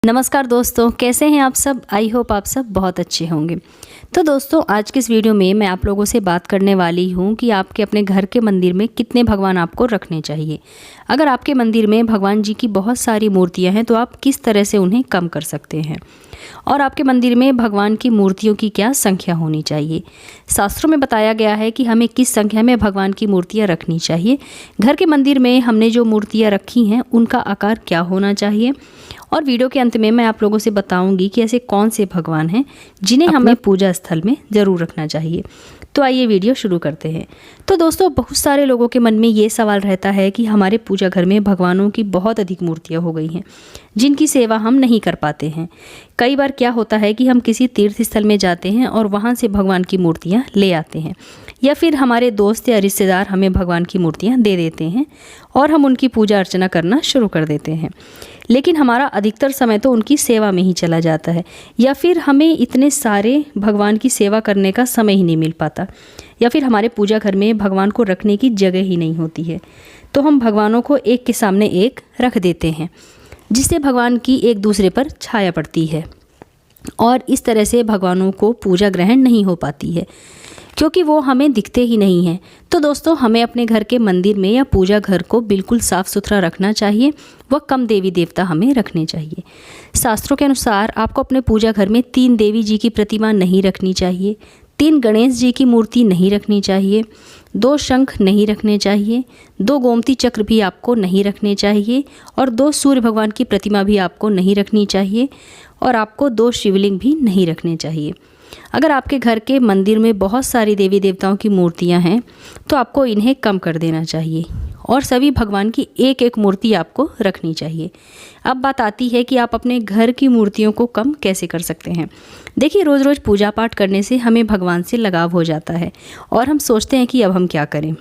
नमस्कार दोस्तों, कैसे हैं आप सब। आई होप आप सब बहुत अच्छे होंगे। तो दोस्तों, आज के इस वीडियो में मैं आप लोगों से बात करने वाली हूं कि आपके अपने घर के मंदिर में कितने भगवान आपको रखने चाहिए। अगर आपके मंदिर में भगवान जी की बहुत सारी मूर्तियां हैं तो आप किस तरह से उन्हें कम कर सकते हैं, और आपके मंदिर में भगवान की मूर्तियों की क्या संख्या होनी चाहिए। शास्त्रों में बताया गया है कि हमें किस संख्या में भगवान की मूर्तियाँ रखनी चाहिए। घर के मंदिर में हमने जो मूर्तियाँ रखी हैं उनका आकार क्या होना चाहिए, और वीडियो के अंत में मैं आप लोगों से बताऊंगी कि ऐसे कौन से भगवान हैं जिन्हें हमें पूजा स्थल में ज़रूर रखना चाहिए। तो आइए वीडियो शुरू करते हैं। तो दोस्तों, बहुत सारे लोगों के मन में ये सवाल रहता है कि हमारे पूजा घर में भगवानों की बहुत अधिक मूर्तियाँ हो गई हैं जिनकी सेवा हम नहीं कर पाते हैं। कई बार क्या होता है कि हम किसी तीर्थ स्थल में जाते हैं और वहाँ से भगवान की मूर्तियाँ ले आते हैं, या फिर हमारे दोस्त या रिश्तेदार हमें भगवान की मूर्तियाँ दे देते हैं और हम उनकी पूजा अर्चना करना शुरू कर देते हैं। लेकिन हमारा अधिकतर समय तो उनकी सेवा में ही चला जाता है, या फिर हमें इतने सारे भगवान की सेवा करने का समय ही नहीं मिल पाता, या फिर हमारे पूजा घर में भगवान को रखने की जगह ही नहीं होती है। तो हम भगवानों को एक के सामने एक रख देते हैं, जिससे भगवान की एक दूसरे पर छाया पड़ती है, और इस तरह से भगवानों को पूजा ग्रहण नहीं हो पाती है, क्योंकि वो हमें दिखते ही नहीं हैं। तो दोस्तों, हमें अपने घर के मंदिर में या पूजा घर को बिल्कुल साफ़ सुथरा रखना चाहिए। वह कम देवी देवता हमें रखने चाहिए। शास्त्रों के अनुसार आपको अपने पूजा घर में 3 देवी जी की प्रतिमा नहीं रखनी चाहिए, 3 गणेश जी की मूर्ति नहीं रखनी चाहिए, 2 शंख नहीं रखने चाहिए, 2 गोमती चक्र भी आपको नहीं रखने चाहिए, और 2 सूर्य भगवान की प्रतिमा भी आपको नहीं रखनी चाहिए, और आपको 2 शिवलिंग भी नहीं रखने चाहिए। अगर आपके घर के मंदिर में बहुत सारी देवी देवताओं की मूर्तियां हैं तो आपको इन्हें कम कर देना चाहिए, और सभी भगवान की एक एक मूर्ति आपको रखनी चाहिए। अब बात आती है कि आप अपने घर की मूर्तियों को कम कैसे कर सकते हैं। देखिए, रोज़ रोज़ पूजा पाठ करने से हमें भगवान से लगाव हो जाता है और हम सोचते हैं कि अब हम क्या करें।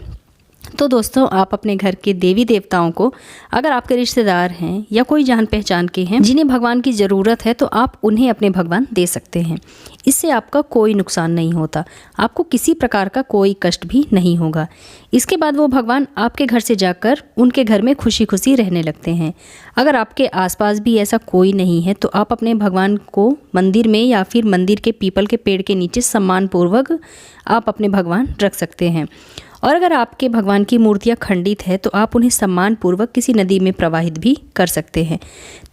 तो दोस्तों, आप अपने घर के देवी देवताओं को, अगर आपके रिश्तेदार हैं या कोई जान पहचान के हैं जिन्हें भगवान की ज़रूरत है, तो आप उन्हें अपने भगवान दे सकते हैं। इससे आपका कोई नुकसान नहीं होता, आपको किसी प्रकार का कोई कष्ट भी नहीं होगा। इसके बाद वो भगवान आपके घर से जाकर उनके घर में खुशी खुशी रहने लगते हैं। अगर आपके आसपास भी ऐसा कोई नहीं है तो आप अपने भगवान को मंदिर में या फिर मंदिर के पीपल के पेड़ के नीचे सम्मानपूर्वक आप अपने भगवान रख सकते हैं। और अगर आपके भगवान की मूर्तियाँ खंडित है तो आप उन्हें सम्मानपूर्वक किसी नदी में प्रवाहित भी कर सकते हैं।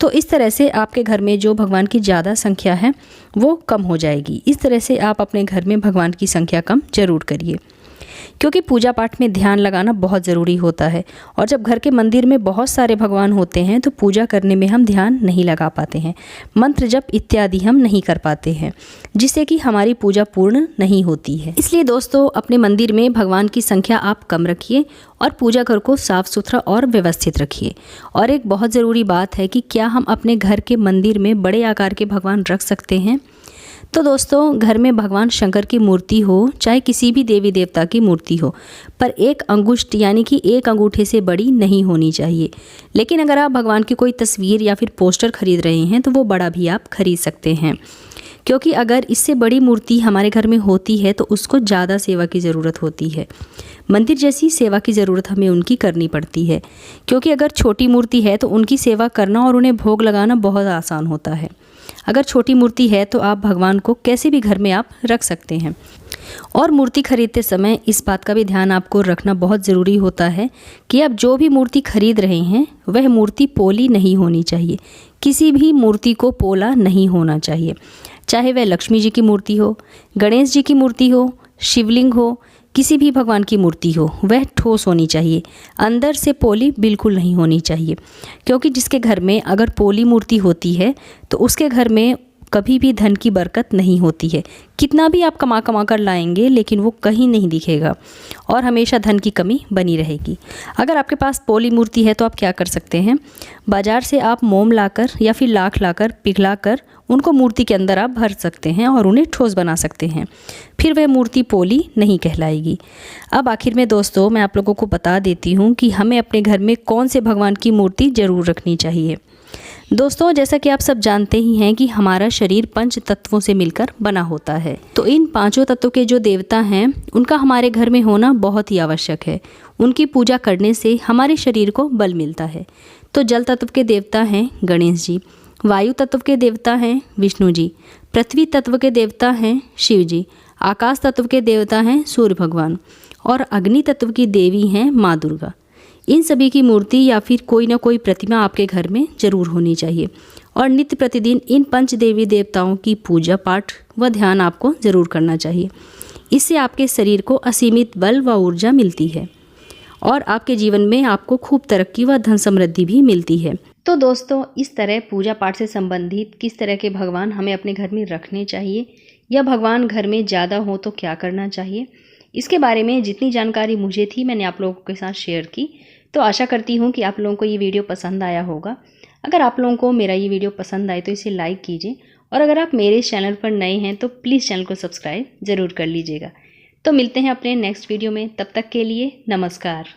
तो इस तरह से आपके घर में जो भगवान की ज़्यादा संख्या है वो कम हो जाएगी। इस तरह से आप अपने घर में भगवान की संख्या कम जरूर करिए, क्योंकि पूजा पाठ में ध्यान लगाना बहुत ज़रूरी होता है, और जब घर के मंदिर में बहुत सारे भगवान होते हैं तो पूजा करने में हम ध्यान नहीं लगा पाते हैं, मंत्र जप इत्यादि हम नहीं कर पाते हैं, जिससे कि हमारी पूजा पूर्ण नहीं होती है। इसलिए दोस्तों, अपने मंदिर में भगवान की संख्या आप कम रखिए और पूजा घर को साफ सुथरा और व्यवस्थित रखिए। और एक बहुत ज़रूरी बात है कि क्या हम अपने घर के मंदिर में बड़े आकार के भगवान रख सकते हैं। तो दोस्तों, घर में भगवान शंकर की मूर्ति हो चाहे किसी भी देवी देवता की मूर्ति हो, पर 1 अंगुष्ठ यानी कि 1 अंगूठे से बड़ी नहीं होनी चाहिए। लेकिन अगर आप भगवान की कोई तस्वीर या फिर पोस्टर खरीद रहे हैं तो वो बड़ा भी आप खरीद सकते हैं, क्योंकि अगर इससे बड़ी मूर्ति हमारे घर में होती है तो उसको ज़्यादा सेवा की ज़रूरत होती है। मंदिर जैसी सेवा की ज़रूरत हमें उनकी करनी पड़ती है, क्योंकि अगर छोटी मूर्ति है तो उनकी सेवा करना और उन्हें भोग लगाना बहुत आसान होता है। अगर छोटी मूर्ति है तो आप भगवान को कैसे भी घर में आप रख सकते हैं। और मूर्ति खरीदते समय इस बात का भी ध्यान आपको रखना बहुत ज़रूरी होता है कि आप जो भी मूर्ति खरीद रहे हैं वह मूर्ति पोली नहीं होनी चाहिए। किसी भी मूर्ति को पोला नहीं होना चाहिए, चाहे वह लक्ष्मी जी की मूर्ति हो, गणेश जी की मूर्ति हो, शिवलिंग हो, किसी भी भगवान की मूर्ति हो, वह ठोस होनी चाहिए। अंदर से पोली बिल्कुल नहीं होनी चाहिए, क्योंकि जिसके घर में अगर पोली मूर्ति होती है तो उसके घर में कभी भी धन की बरकत नहीं होती है। कितना भी आप कमा कमा कर लाएंगे लेकिन वो कहीं नहीं दिखेगा, और हमेशा धन की कमी बनी रहेगी। अगर आपके पास पोली मूर्ति है तो आप क्या कर सकते हैं, बाज़ार से आप मोम लाकर या फिर लाख लाकर पिघलाकर उनको मूर्ति के अंदर आप भर सकते हैं और उन्हें ठोस बना सकते हैं। फिर वह मूर्ति पोली नहीं कहलाएगी। अब आखिर में दोस्तों, मैं आप लोगों को बता देती हूँ कि हमें अपने घर में कौन से भगवान की मूर्ति ज़रूर रखनी चाहिए। दोस्तों, जैसा कि आप सब जानते ही हैं कि हमारा शरीर 5 तत्वों से मिलकर बना होता है। तो इन 5 तत्वों के जो देवता हैं उनका हमारे घर में होना बहुत ही आवश्यक है। उनकी पूजा करने से हमारे शरीर को बल मिलता है। तो जल तत्व के देवता हैं गणेश जी, वायु तत्व के देवता हैं विष्णु जी, पृथ्वी तत्व के देवता हैं शिव जी, आकाश तत्व के देवता हैं सूर्य भगवान और अग्नि तत्व की देवी हैं माँ दुर्गा। इन सभी की मूर्ति या फिर कोई ना कोई प्रतिमा आपके घर में जरूर होनी चाहिए और नित्य प्रतिदिन इन पंच देवी देवताओं की पूजा पाठ व ध्यान आपको ज़रूर करना चाहिए। इससे आपके शरीर को असीमित बल व ऊर्जा मिलती है और आपके जीवन में आपको खूब तरक्की व धन समृद्धि भी मिलती है। तो दोस्तों, इस तरह पूजा पाठ से संबंधित किस तरह के भगवान हमें अपने घर में रखने चाहिए या भगवान घर में ज़्यादा हो तो क्या करना चाहिए, इसके बारे में जितनी जानकारी मुझे थी मैंने आप लोगों के साथ शेयर की। तो आशा करती हूँ कि आप लोगों को ये वीडियो पसंद आया होगा। अगर आप लोगों को मेरा ये वीडियो पसंद आए तो इसे लाइक कीजिए और अगर आप मेरे चैनल पर नए हैं तो प्लीज़ चैनल को सब्सक्राइब ज़रूर कर लीजिएगा। तो मिलते हैं अपने नेक्स्ट वीडियो में, तब तक के लिए नमस्कार।